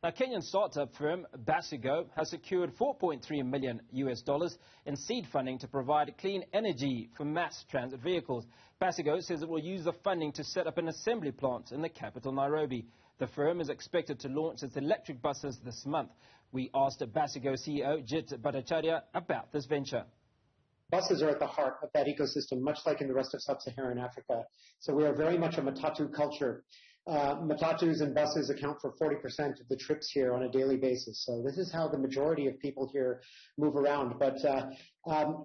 Now, Kenyan startup firm BasiGo has secured $4.3 million in seed funding to provide clean energy for mass transit vehicles. BasiGo says it will use the funding to set up an assembly plant in the capital, Nairobi. The firm is expected to launch its electric buses this month. We asked BasiGo CEO Bhattacharya about this venture. Buses are at the heart of that ecosystem, much like in the rest of sub-Saharan Africa. So we are very much a matatu culture. Matatus and buses account for 40% of the trips here on a daily basis. So this is how the majority of people here move around. But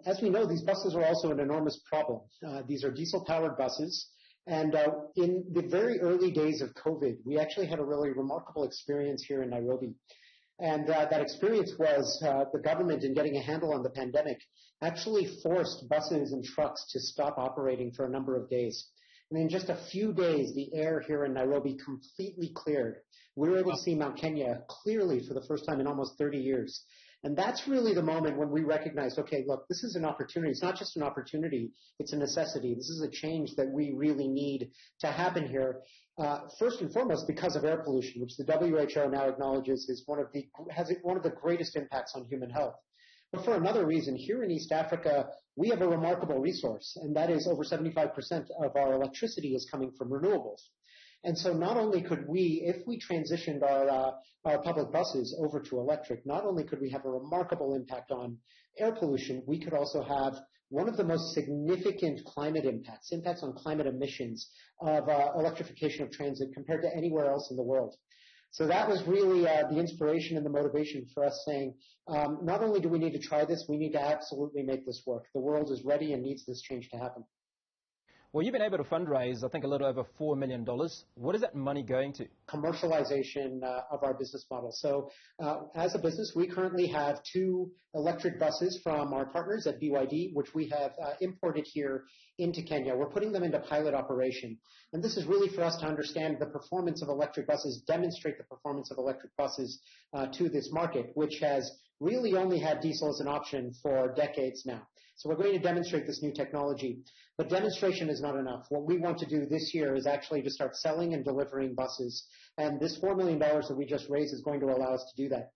as we know, these buses are also an enormous problem. These are diesel-powered buses. And in the very early days of COVID, we actually had a really remarkable experience here in Nairobi. And that experience was the government, in getting a handle on the pandemic, actually forced buses and trucks to stop operating for a number of days. And in just a few days, the air here in Nairobi completely cleared. We were able to see Mount Kenya clearly for the first time in almost 30 years. And that's really the moment when we recognized, okay, look, this is an opportunity. It's not just an opportunity, it's a necessity. This is a change that we really need to happen here. First and foremost, because of air pollution, which the WHO now acknowledges is has one of the greatest impacts on human health. But for another reason, here in East Africa, we have a remarkable resource, and that is over 75% of our electricity is coming from renewables. And so not only could we, if we transitioned our public buses over to electric, not only could we have a remarkable impact on air pollution, we could also have one of the most significant climate impacts on climate emissions of electrification of transit compared to anywhere else in the world. So that was really the inspiration and the motivation for us saying, not only do we need to try this, we need to absolutely make this work. The world is ready and needs this change to happen. Well, you've been able to fundraise, I think, a little over $4 million. What is that money going to? Commercialization of our business model. So as a business, we currently have 2 electric buses from our partners at BYD, which we have imported here into Kenya. We're putting them into pilot operation. And this is really for us to understand the performance of electric buses, demonstrate the performance of electric buses to this market, which has really only had diesel as an option for decades now. So we're going to demonstrate this new technology. But demonstration is not enough. What we want to do this year is actually to start selling and delivering buses. And this $4 million that we just raised is going to allow us to do that.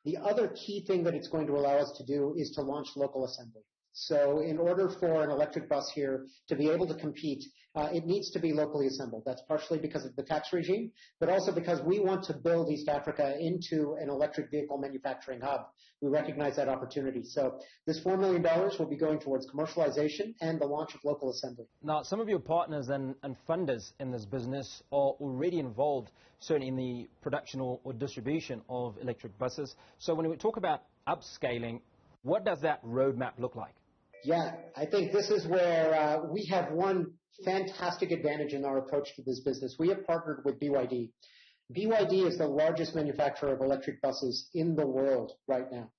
The other key thing that it's going to allow us to do is to launch local assembly. So in order for an electric bus here to be able to compete, it needs to be locally assembled. That's partially because of the tax regime, but also because we want to build East Africa into an electric vehicle manufacturing hub. We recognize that opportunity. So this $4 million will be going towards commercialization and the launch of local assembly. Now, some of your partners and funders in this business are already involved, certainly in the production or distribution of electric buses. So when we talk about upscaling, what does that roadmap look like? Yeah, I think this is where we have one fantastic advantage in our approach to this business. We have partnered with BYD. BYD is the largest manufacturer of electric buses in the world right now.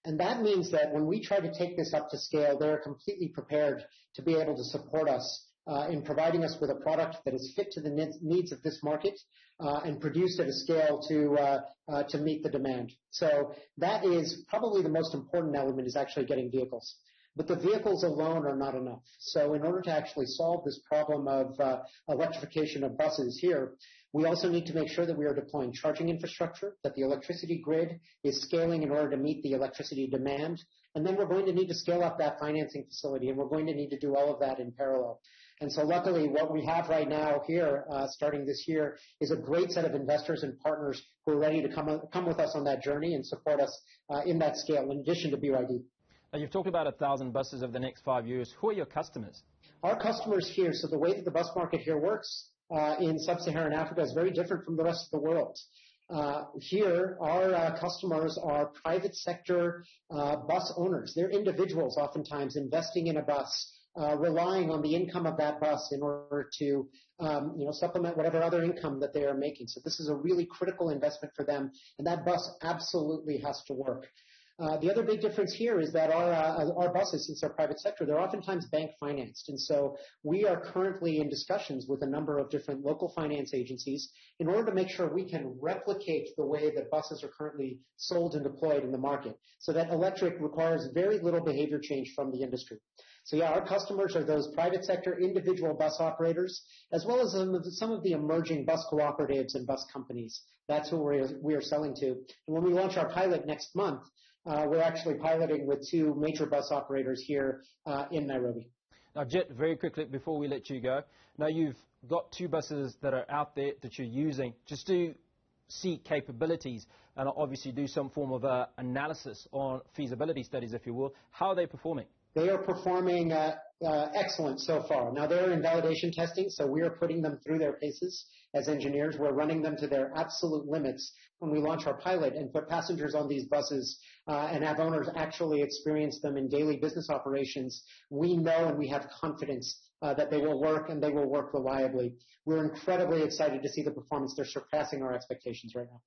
And that means that when we try to take this up to scale, they're completely prepared to be able to support us in providing us with a product that is fit to the needs of this market and produced at a scale to meet the demand. So that is probably the most important element, is actually getting vehicles. But the vehicles alone are not enough. So in order to actually solve this problem of electrification of buses here, we also need to make sure that we are deploying charging infrastructure, that the electricity grid is scaling in order to meet the electricity demand. And then we're going to need to scale up that financing facility, and we're going to need to do all of that in parallel. And so luckily, what we have right now here, starting this year, is a great set of investors and partners who are ready to come with us on that journey and support us in that scale, in addition to BYD. Now, you've talked about 1,000 buses over the next 5 years. Who are your customers? Our customers here, so the way that the bus market here works in sub-Saharan Africa is very different from the rest of the world. Here, our customers are private sector bus owners. They're individuals oftentimes investing in a bus, relying on the income of that bus in order to supplement whatever other income that they are making. So this is a really critical investment for them, and that bus absolutely has to work. The other big difference here is that our buses, since they're private sector, they're oftentimes bank financed. And so we are currently in discussions with a number of different local finance agencies in order to make sure we can replicate the way that buses are currently sold and deployed in the market, so that electric requires very little behavior change from the industry. So yeah, our customers are those private sector individual bus operators, as well as some of the emerging bus cooperatives and bus companies. That's who we are selling to. And when we launch our pilot next month, we're actually piloting with 2 major bus operators here in Nairobi. Now, Jet, very quickly before we let you go, now you've got 2 buses that are out there that you're using just to see capabilities and obviously do some form of analysis on feasibility studies, if you will. How are they performing? They are performing excellent so far. Now, they're in validation testing, so we are putting them through their paces as engineers. We're running them to their absolute limits when we launch our pilot and put passengers on these buses and have owners actually experience them in daily business operations. We know and we have confidence that they will work and they will work reliably. We're incredibly excited to see the performance. They're surpassing our expectations right now.